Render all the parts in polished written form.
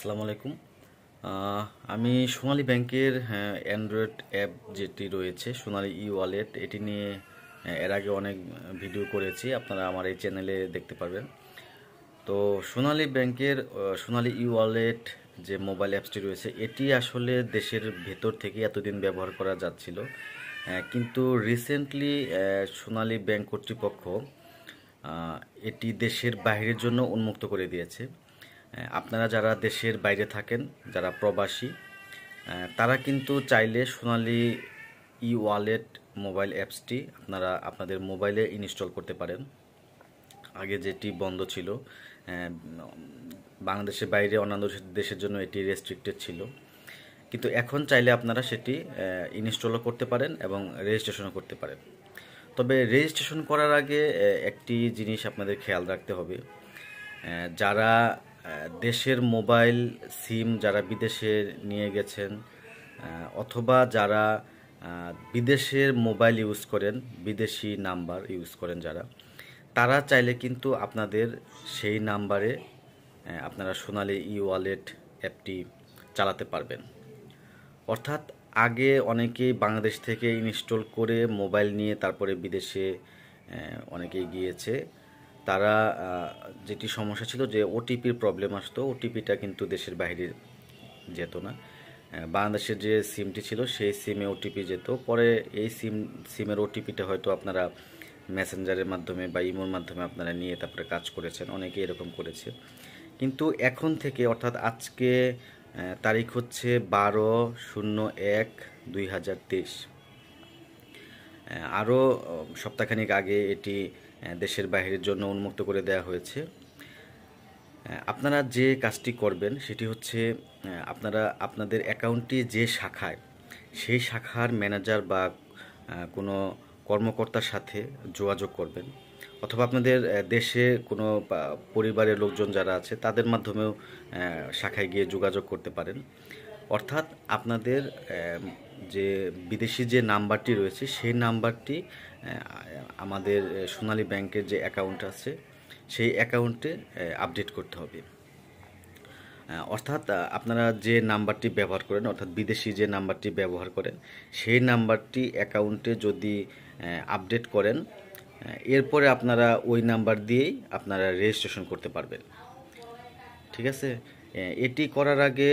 আসসালামু আলাইকুম। আমি সোনালী ব্যাংকের অ্যান্ড্রয়েড অ্যাপ যেটি রয়েছে সোনালী ই ওয়ালেট এটি নিয়ে এর আগে অনেক ভিডিও করেছি, আপনারা আমার এই চ্যানেলে দেখতে পারবেন। তো সোনালী ব্যাংকের সোনালী ই ওয়ালেট যে মোবাইল অ্যাপসটি রয়েছে এটি আসলে দেশের ভেতর থেকে এতদিন ব্যবহার করা যাচ্ছিল, কিন্তু রিসেন্টলি সোনালী ব্যাংক কর্তৃপক্ষ এটি দেশের বাইরের জন্য উন্মুক্ত করে দিয়েছে। আপনারা যারা দেশের বাইরে থাকেন, যারা প্রবাসী, তারা কিন্তু চাইলে সোনালী ই ওয়ালেট মোবাইল অ্যাপসটি আপনারা আপনাদের মোবাইলে ইনস্টল করতে পারেন। আগে যেটি বন্ধ ছিল, বাংলাদেশের বাইরে অন্যান্য দেশের জন্য এটি রেস্ট্রিক্টেড ছিল, কিন্তু এখন চাইলে আপনারা সেটি ইনস্টলও করতে পারেন এবং রেজিস্ট্রেশনও করতে পারেন। তবে রেজিস্ট্রেশন করার আগে একটি জিনিস আপনাদের খেয়াল রাখতে হবে। যারা দেশের মোবাইল সিম যারা বিদেশে নিয়ে গেছেন, অথবা যারা বিদেশের মোবাইল ইউজ করেন, বিদেশি নাম্বার ইউজ করেন যারা, তারা চাইলে কিন্তু আপনাদের সেই নাম্বারে আপনারা সোনালী ই ওয়ালেট অ্যাপটি চালাতে পারবেন। অর্থাৎ আগে অনেকেই বাংলাদেশ থেকে ইনস্টল করে মোবাইল নিয়ে তারপরে বিদেশে অনেকেই গিয়েছে। তারা যেটি সমস্যা ছিল যে ওটিপির প্রবলেম আসতো, ওটিপিটা কিন্তু দেশের বাইরে যেত না। বাংলাদেশের যে সিমটি ছিল সেই সিমে ওটিপি যেত, পরে এই সিমের ওটিপিটা হয়তো আপনারা মেসেঞ্জারের মাধ্যমে বা ইমোর মাধ্যমে আপনারা নিয়ে তারপরে কাজ করেছেন, অনেকে এরকম করেছে। কিন্তু এখন থেকে অর্থাৎ আজকে তারিখ হচ্ছে 12/01/2023, আরও সপ্তাহখানিক আগে এটি দেশের বাইরের জন্য উন্মুক্ত করে দেওয়া হয়েছে। আপনারা যে কাজটি করবেন সেটি হচ্ছে আপনারা আপনাদের অ্যাকাউন্টটি যে শাখায়, সেই শাখার ম্যানেজার বা কোনো কর্মকর্তার সাথে যোগাযোগ করবেন, অথবা আপনাদের দেশে কোনো পরিবারের লোকজন যারা আছে তাদের মাধ্যমেও শাখায় গিয়ে যোগাযোগ করতে পারেন। অর্থাৎ আপনাদের যে বিদেশি যে নাম্বারটি রয়েছে সেই নাম্বারটি আমাদের সোনালী ব্যাংকের যে অ্যাকাউন্ট আছে সেই অ্যাকাউন্টে আপডেট করতে হবে। অর্থাৎ আপনারা যে নাম্বারটি ব্যবহার করেন, অর্থাৎ বিদেশি যে নাম্বারটি ব্যবহার করেন, সেই নাম্বারটি অ্যাকাউন্টে যদি আপডেট করেন, এরপরে আপনারা ওই নাম্বার দিয়েই আপনারা রেজিস্ট্রেশন করতে পারবেন। ঠিক আছে? এটি করার আগে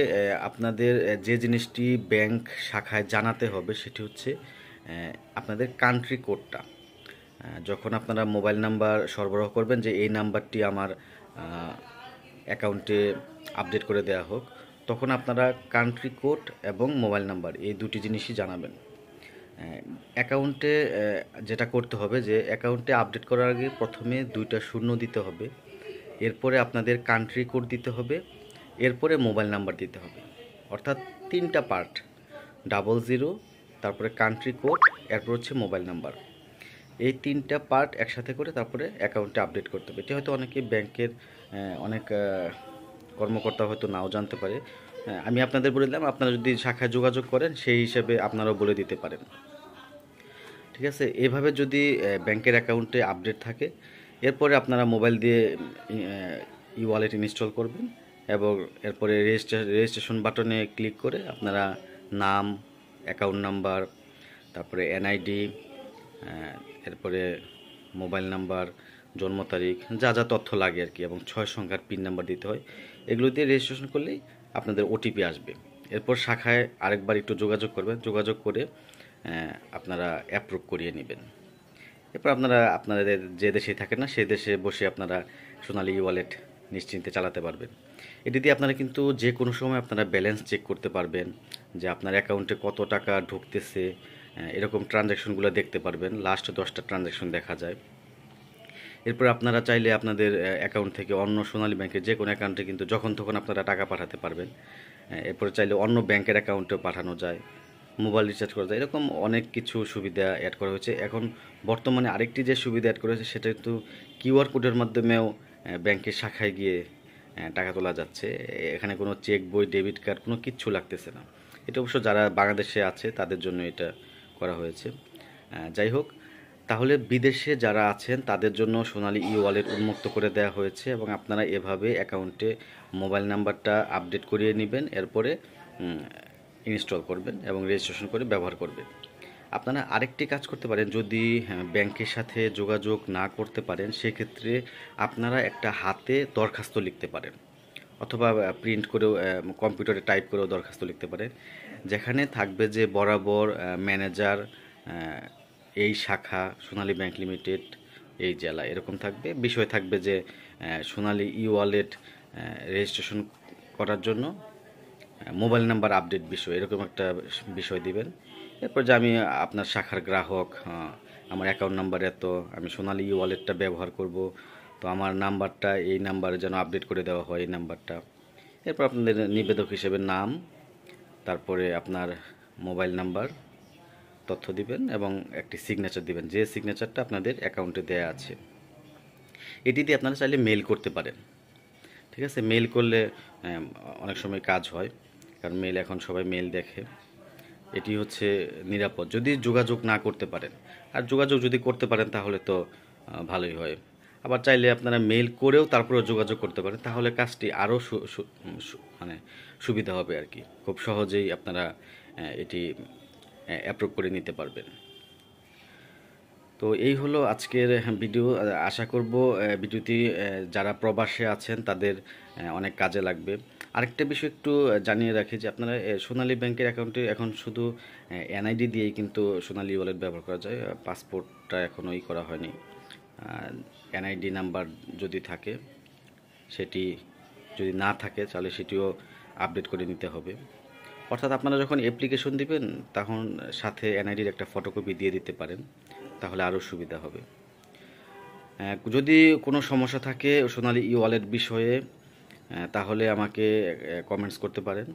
আপনাদের যে জিনিসটি ব্যাংক শাখায় জানাতে হবে সেটি হচ্ছে আপনাদের কান্ট্রি কোডটা। যখন আপনারা মোবাইল নাম্বার সরবরাহ করবেন যে এই নাম্বারটি আমার অ্যাকাউন্টে আপডেট করে দেওয়া হোক, তখন আপনারা কান্ট্রি কোড এবং মোবাইল নাম্বার এই দুটি জিনিসই জানাবেন। অ্যাকাউন্টে যেটা করতে হবে যে অ্যাকাউন্টে আপডেট করার আগে প্রথমে 2টা শূন্য দিতে হবে, এরপরে আপনাদের কান্ট্রি কোড দিতে হবে, এরপরে মোবাইল নাম্বার দিতে হবে। অর্থাৎ 3টা পার্ট, 00, তারপরে কান্ট্রি কোড, এরপর হচ্ছে মোবাইল নাম্বার। এই 3টা পার্ট একসাথে করে তারপরে অ্যাকাউন্টে আপডেট করতে হবে। এটি হয়তো অনেকে ব্যাংকের অনেক কর্মকর্তা হয়তো নাও জানতে পারে। আমি আপনাদের বলে দিলাম, আপনারা যদি শাখায় যোগাযোগ করেন সেই হিসেবে আপনারাও বলে দিতে পারেন। ঠিক আছে? এইভাবে যদি ব্যাংকের অ্যাকাউন্টে আপডেট থাকে, এরপরে আপনারা মোবাইল দিয়ে ই ওয়ালেট ইনস্টল করবেন এবং এরপরে রেজিস্ট্রেশন বাটনে ক্লিক করে আপনারা নাম, অ্যাকাউন্ট নাম্বার, তারপরে এনআইডি, এরপরে মোবাইল নাম্বার, জন্ম তারিখ, যা যা তথ্য লাগে আর কি, এবং 6 সংখ্যার পিন নাম্বার দিতে হয়। এগুলো দিয়ে রেজিস্ট্রেশন করলেই আপনাদের ওটিপি আসবে। এরপর শাখায় আরেকবার একটু যোগাযোগ করবেন, যোগাযোগ করে আপনারা অ্যাপ্রুভ করিয়ে নেবেন। এরপর আপনারা আপনাদের যে দেশে থাকেন না সেই দেশে বসে আপনারা সোনালী ই ওয়ালেট নিশ্চিন্তে চালাতে পারবেন। এটি দিয়ে আপনারা কিন্তু যে কোনো সময় আপনারা ব্যালেন্স চেক করতে পারবেন, যে আপনার অ্যাকাউন্টে কত টাকা ঢুকতেছে, এরকম ট্রানজ্যাকশনগুলো দেখতে পারবেন। লাস্ট 10টা ট্রানজ্যাকশন দেখা যায়। এরপর আপনারা চাইলে আপনাদের অ্যাকাউন্ট থেকে অন্য সোনালী ব্যাংকের যে কোনো অ্যাকাউন্টে কিন্তু যখন তখন আপনারা টাকা পাঠাতে পারবেন। এরপরে চাইলে অন্য ব্যাংকের অ্যাকাউন্টেও পাঠানো যায়, মোবাইল রিচার্জ করা যায়, এরকম অনেক কিছু সুবিধা অ্যাড করা হয়েছে। এখন বর্তমানে আরেকটি যে সুবিধা অ্যাড করা হয়েছে সেটা কিন্তু কিউআর কোডের মাধ্যমেও ব্যাংকের শাখায় গিয়ে টাকা তোলা যাচ্ছে। এখানে কোনো চেক বই, ডেবিট কার্ড কোনো কিচ্ছু লাগতেছে না। এটা অবশ্য যারা বাংলাদেশে আছে তাদের জন্য এটা করা হয়েছে। যাই হোক, তাহলে বিদেশে যারা আছেন তাদের জন্য সোনালী ই ওয়ালেট উন্মুক্ত করে দেওয়া হয়েছে এবং আপনারা এভাবে অ্যাকাউন্টে মোবাইল নাম্বারটা আপডেট করিয়ে নেবেন, এরপরে ইনস্টল করবেন এবং রেজিস্ট্রেশন করে ব্যবহার করবেন। আপনারা আরেকটি কাজ করতে পারেন, যদি ব্যাংকের সাথে যোগাযোগ না করতে পারেন সেক্ষেত্রে আপনারা একটা হাতে দরখাস্ত লিখতে পারেন, অথবা প্রিন্ট করেও কম্পিউটারে টাইপ করেও দরখাস্ত লিখতে পারেন, যেখানে থাকবে যে বরাবর ম্যানেজার এই শাখা সোনালী ব্যাংক লিমিটেড এই জেলা, এরকম থাকবে। বিষয় থাকবে যে সোনালী ই ওয়ালেট রেজিস্ট্রেশন করার জন্য মোবাইল নাম্বার আপডেট বিষয়, এরকম একটা বিষয় দিবেন। এরপর যে আমি আপনার শাখার গ্রাহক, আমার অ্যাকাউন্ট নাম্বার এত, আমি সোনালী ই ওয়ালেটটা ব্যবহার করব, তো আমার নাম্বারটা এই নাম্বারে যেন আপডেট করে দেওয়া হয় এই নাম্বারটা। এরপর আপনাদের নিবেদক হিসেবে নাম, তারপরে আপনার মোবাইল নাম্বার তথ্য দিবেন এবং একটি সিগনেচার দিবেন, যে সিগনেচারটা আপনাদের অ্যাকাউন্টে দেয়া আছে। এটি দিয়ে আপনারা চাইলে মেল করতে পারেন। ঠিক আছে, মেল করলে অনেক সময় কাজ হয়, কারণ মেল এখন সবাই মেল দেখে। এটি হচ্ছে নিরাপদ যদি যোগাযোগ না করতে পারেন, আর যোগাযোগ যদি করতে পারেন তাহলে তো ভালোই হয়। আবার চাইলে আপনারা মেল করেও তারপরেও যোগাযোগ করতে পারেন, তাহলে কাজটি আরও মানে সুবিধা হবে আর কি। খুব সহজেই আপনারা এটি অ্যাপ্রুভ করে নিতে পারবেন। তো এই হলো আজকের ভিডিও। আশা করব ভিডিওটি যারা প্রবাসে আছেন তাদের অনেক কাজে লাগবে। আরেকটা বিষয় একটু জানিয়ে রাখি যে আপনারা সোনালী ব্যাংকের অ্যাকাউন্টে এখন শুধু এনআইডি দিয়েই কিন্তু সোনালী ওয়ালেট ব্যবহার করা যায়, পাসপোর্টটা এখনও করা হয়নি। এনআইডি নাম্বার যদি থাকে, সেটি যদি না থাকে তাহলে সেটিও আপডেট করে নিতে হবে। অর্থাৎ আপনারা যখন অ্যাপ্লিকেশন দিবেন তখন সাথে এনআইডির একটা ফটোকপি দিয়ে দিতে পারেন, তাহলে আরও সুবিধা হবে। যদি কোনো সমস্যা থাকে সোনালী ই ওয়ালেট বিষয়ে তাহলে আমাকে কমেন্টস করতে পারেন।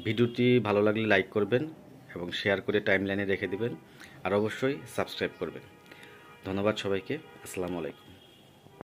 ভিডিওটি ভালো লাগলে লাইক করবেন এবং শেয়ার করে টাইমলাইনে রেখে দিবেন, আর অবশ্যই সাবস্ক্রাইব করবেন। ধন্যবাদ সবাইকে। আসসালামু আলাইকুম।